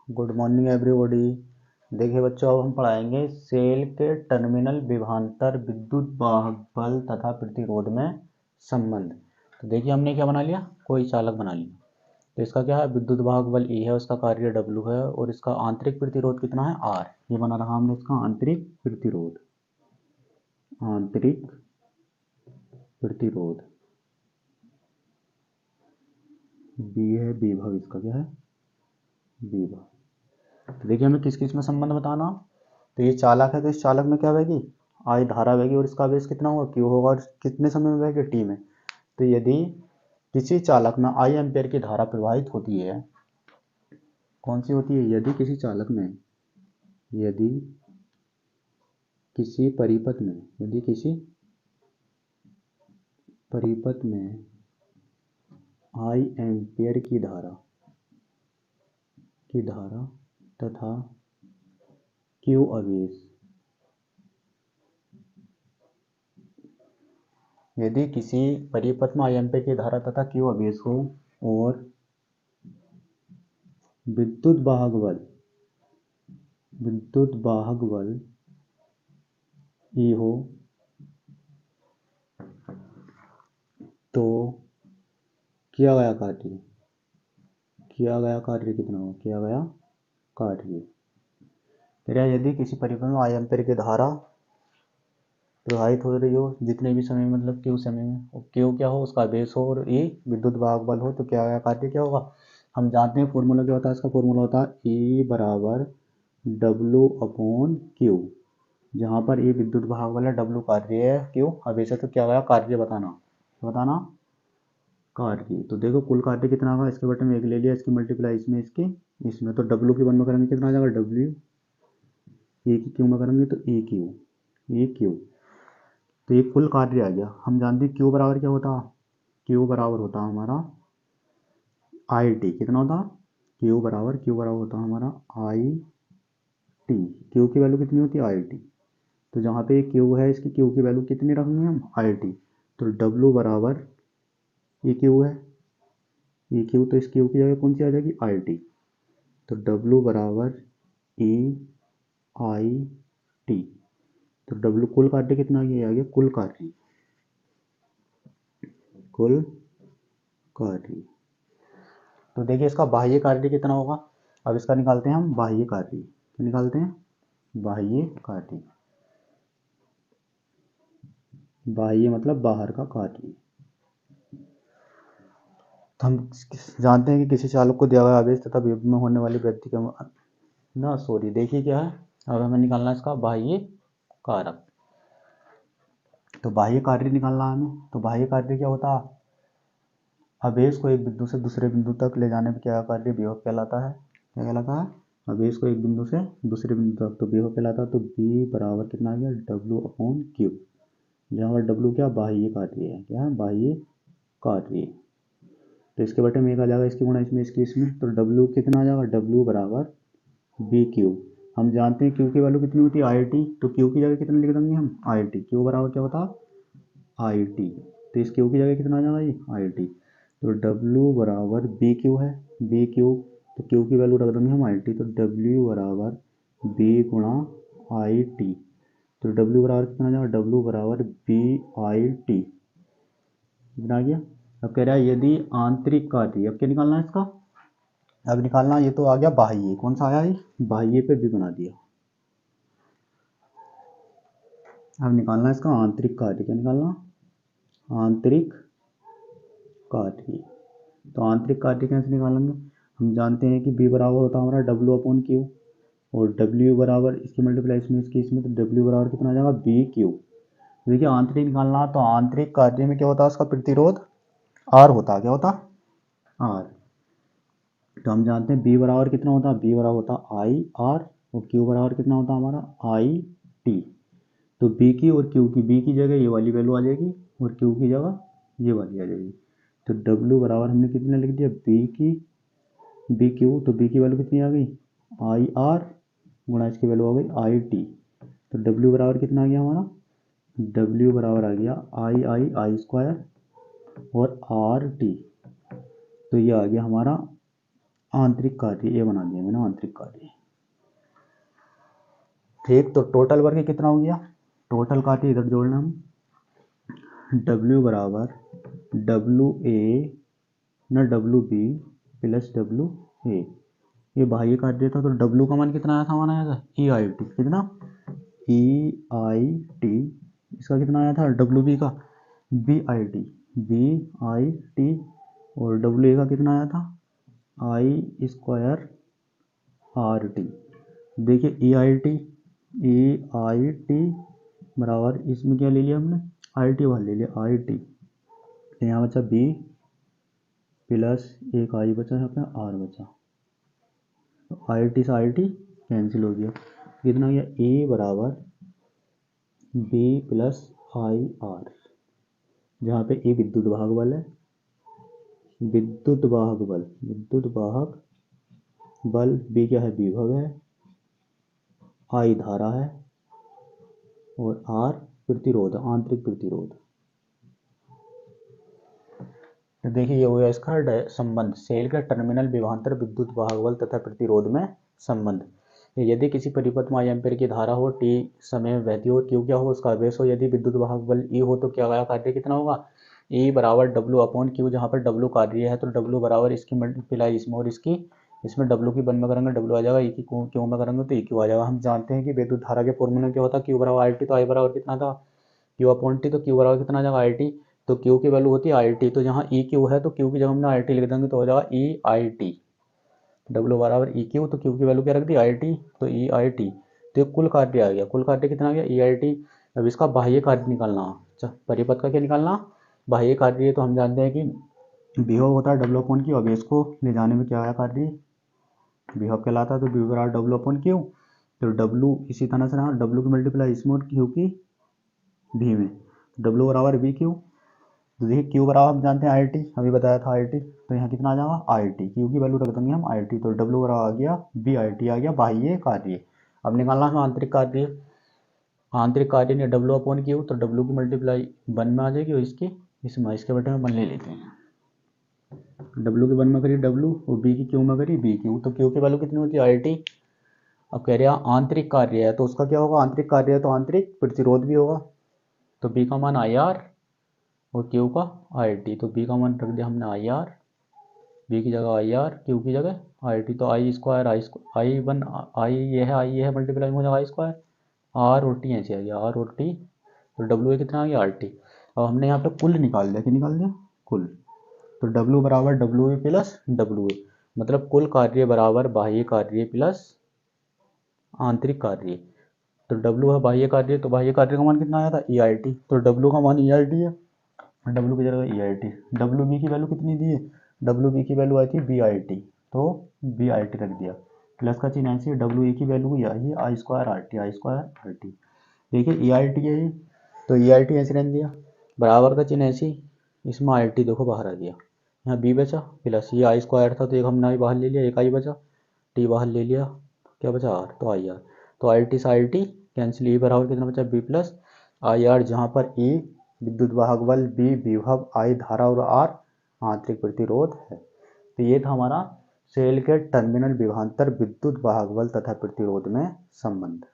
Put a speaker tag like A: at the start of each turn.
A: Good morning everybody. देखिए बच्चों, अब हम पढ़ाएंगे सेल के टर्मिनल विभवांतर विद्युत वाहक बल तथा प्रतिरोध में संबंध। तो देखिए हमने क्या बना लिया, कोई चालक बना लिया। तो इसका क्या है, विद्युत वाहक बल E है, उसका कार्य W है और इसका आंतरिक प्रतिरोध कितना है, R। ये बना रहा हमने इसका आंतरिक प्रतिरोध। आंतरिक प्रतिरोध B है, विभव इसका क्या है, विभव। तो देखिए हमें किस किस में संबंध बताना। तो ये चालक है, तो इस चालक में क्या बहेगी, I धारा बहेगी और इसका आवेश कितना होगा, Q होगा, और कितने समय में बहेगी, T में। तो यदि किसी चालक में I एम्पेयर की धारा प्रवाहित होती है, कौन सी होती है, यदि किसी चालक में, यदि किसी परिपथ में, यदि किसी परिपथ में I एम्पेयर की धारा तथा Q आवेश, यदि किसी परिपथ में I एम्पेयर की धारा तथा Q आवेश हो और विद्युत वाहक बल E हो, तो किया गया कार्य कितना हो, किया गया कार्य। फिर यदि किसी परिपथ में I एम्पेयर की धारा प्रवाहित हो रही हो जितने भी समय, मतलब Q समय में, और Q क्या हो, उसका आवेश हो, और E विद्युत वाहक बल हो, तो क्या गया कार्य क्या होगा। हम जानते हैं फॉर्मूला क्या होता है, इसका फॉर्मूला होता है E बराबर W/Q। जहाँ पर E विद्युत वाहक बल है, W कार्य है, Q आवेश है, तो क्या गया कार्य बताना कार्य। तो देखो कुल कार्य कितना होगा, इसके बटे में एक ले लिया, इसकी मल्टीप्लाई इसमें तो W की वन में करेंगे कितना आ जाएगा, W। E की Q में करेंगे तो EQ। तो ये कुल कार्य आ गया। हम जानते हैं Q बराबर क्या होता, Q बराबर होता हमारा IT। कितना होता, Q बराबर होता हमारा IT। Q की वैल्यू कितनी होती है, IT। तो जहाँ पे Q है, इसकी Q की वैल्यू कितनी रखेंगे हम, IT। तो W बराबर EQ है, EQ, तो इस Q की जगह कौन सी आ जाएगी, IT। तो W बराबर EIT। तो W कुल कार्य कितना आ गया, कुल कार्य। तो देखिए इसका बाह्य कार्य कितना होगा। अब इसका निकालते हैं हम बाह्य कार्य। तो निकालते हैं बाह्य कार्य, बाह्य मतलब बाहर का कार्य। तो हम जानते हैं कि किसी चालक को दिया गया आवेश तथा विभव में होने वाली वृद्धि का देखिए क्या है, अब हमें निकालना है इसका बाह्य कारक। तो बाह्य कार्य निकालना है हमें। तो बाह्य कार्य क्या होता है, आवेश को एक बिंदु से दूसरे बिंदु तक ले जाने पर क्या कार्य, विभव कहलाता है। क्या कहलाता है, आवेश को एक बिंदु से दूसरे बिंदु तक, तो विभव कहलाता है। तो B बराबर कितना आ गया, W/Q। जहाँ पर W क्या, बाह्य कार्य है, क्या है, बाह्य कार्य। तो इसके बटे में एक आ जाएगा, इसकी गुणा इसमें, तो W कितना आ जाएगा, W बराबर BQ। हम जानते हैं Q की वैल्यू कितनी होती है, IT। तो Q की जगह कितना लिख देंगे हम, IT। Q बराबर क्या होता है, IT। तो इस Q की जगह कितना आ जाएगा, ये IT। तो W बराबर BQ है, BQ। तो Q की वैल्यू रख देंगे हम IT। तो W बराबर B गुणा IT। तो W बराबर कितना आ जाएगा, W बराबर BIT। कितना आ गया। अब कह रहा है यदि आंतरिक कार्य, अब क्या निकालना है इसका, अब निकालना, ये तो आ गया बाह्य, कौन सा आया है, बाह्य पे भी बना दिया। अब निकालना है इसका आंतरिक कार्य। क्या निकालना, आंतरिक कार्य। तो आंतरिक कार्य कैसे निकालेंगे, हम जानते हैं कि B बराबर होता है हमारा W/Q, और W बराबर इसकी मल्टीप्लाई इसमें, तो W बराबर कितना आ जाएगा, BQ। देखिए आंतरिक निकालना, तो आंतरिक कार्य में क्या होता है, उसका प्रतिरोध R होता है। क्या होता है, R। तो हम जानते हैं B बराबर कितना होता है, B बराबर होता है IR, और Q बराबर कितना होता है हमारा, IT। तो B की और Q की, B की जगह ये वाली वैल्यू आ जाएगी और Q की जगह ये वाली आ जाएगी। तो W बराबर हमने कितना लिख दिया, BQ। तो B की वैल्यू कितनी आ गई, IR गुणा इसकी वैल्यू आ गई IT। तो W बराबर कितना आ गया हमारा, W बराबर आ गया I² और RT। तो ये आ गया हमारा आंतरिक कार्य ये बना दिया मैंने आंतरिक कार्य। ठीक, तो टोटल वर्क कितना हो गया, टोटल कार्य इधर जोड़ना हम, W बराबर WA न WB प्लस WA, ये बाह्य कार्य था, तो W का मान कितना आया था, हमारा आया था EIT, कितना EIT, इसका कितना आया था WB का BIT और WA का कितना आया था I² RT। देखिए EIT बराबर इसमें क्या ले लिया हमने IT बाहर ले लिया IT, तो यहाँ बचा B प्लस एक I बचा, यहाँ पे R बचा, तो IT से IT कैंसिल हो गया, कितना हो गया A बराबर B प्लस IR, जहाँ पे A विद्युत वाहक बल है, विद्युत वाहक बल, B क्या है विभव है, I धारा है और R प्रतिरोध, आंतरिक प्रतिरोध। तो देखिए ये हो गया इसका संबंध, सेल के टर्मिनल विभवांतर विद्युत वाहक बल तथा प्रतिरोध में संबंध। यदि किसी परिपथ में एम्पीयर की धारा हो, t समय में बहती हो, q क्या हो उसका आवेश हो, यदि विद्युत वाहक बल E हो तो क्या गया कार्य कितना होगा, E बराबर W/Q, जहाँ पर W कार्य है तो W बराबर इसकी मल्टीप्लाई इसमें और इसमें W की वन में करेंगे W आ जाएगा, E की Q में करेंगे तो EQ आ जाएगा। हम जानते हैं कि विद्युत धारा के फॉर्मूले क्या होता है, Q बराबर IT, तो I बराबर कितना था Q/T, तो Q बराबर कितना आ जाएगा IT, तो Q की वैल्यू होती है IT, तो जहाँ EQ है तो Q की जगह हमने IT लिख देंगे तो हो जाएगा EIT, W बराबर EQ, तो Q की वैल्यू क्या रख दी IT, तो EIT, तो ये कुल कार्य आ गया, कुल कार्य कितना आ गया EIT। अब इसका बाह्य कार्य निकालना, अच्छा परिपथ का क्या निकालना, बाह्य कार्य, तो हम जानते हैं कि विभव होता है W/Q, अब इसको ले जाने में क्या आया कार्य विभव कहलाता है, तो V बराबर W/Q, तो W इसी तरह से रहा, W की मल्टीप्लाई इसमें और Q की V में, W बराबर VQ, तो देखिए Q बराबर हम जानते हैं IT, अभी बताया था IT, तो यहाँ कितना आ जाएगा IT, Q की वैल्यू रख देंगे हम IT, तो W बराबर आ गया BIT आ गया बाह्य कार्य। अब निकालना है आंतरिक कार्य, आंतरिक कार्य ने W/Q, तो W की मल्टीप्लाई वन में आ जाएगी और इसके बटे में वन ले लेते हैं, W की वन में करिए W और B की Q में करिए BQ, तो Q की वैल्यू कितनी होती है IT। अब कह रहे हैं आंतरिक कार्य है तो उसका क्या होगा, आंतरिक कार्य है तो आंतरिक प्रतिरोध भी होगा, तो B का मान IR और Q का IT, तो B का मान रख दिया हमने IR, B की जगह IR, Q की जगह IT, तो I ये है मल्टीप्लाई हो जाएगा I², R और T ऐसे आ गया R और T, तो W कितना आ गया RT। अब हमने यहाँ पे कुल निकाल दिया, क्या निकाल दिया कुल, तो W बराबर WA प्लस WA, मतलब कुल कार्य बराबर बाह्य कार्य प्लस आंतरिक कार्य, तो W है बाह्य कार्य, तो बाह्य कार्य का मान कितना आया था EIT, तो W का मान EIT है, W की जगह EIT, WB की वैल्यू कितनी दी है, WB की वैल्यू आई थी BIT, तो BIT रख दिया, प्लस का चिन्ह ऐसे, WA की वैल्यू आई है I²RT, देखिए EIT है ये, तो EIT ऐसे रहने दिया, बराबर का चिन्ह ऐसे, इसमें IT देखो बाहर आ गया, यहाँ B बचा, प्लस ये I² था तो एक हमने बाहर ले लिया, एक I बचा, T बाहर ले लिया, क्या बचा R, तो IR, तो IT से IT कैंसिल, E बराबर कितना बचा B प्लस IR, जहाँ पर E विद्युत वाहक बल, B विभव, I धारा और R आंतरिक प्रतिरोध है। तो ये था हमारा सेल के टर्मिनल विभवांतर विद्युत वाहक बल तथा प्रतिरोध में संबंध।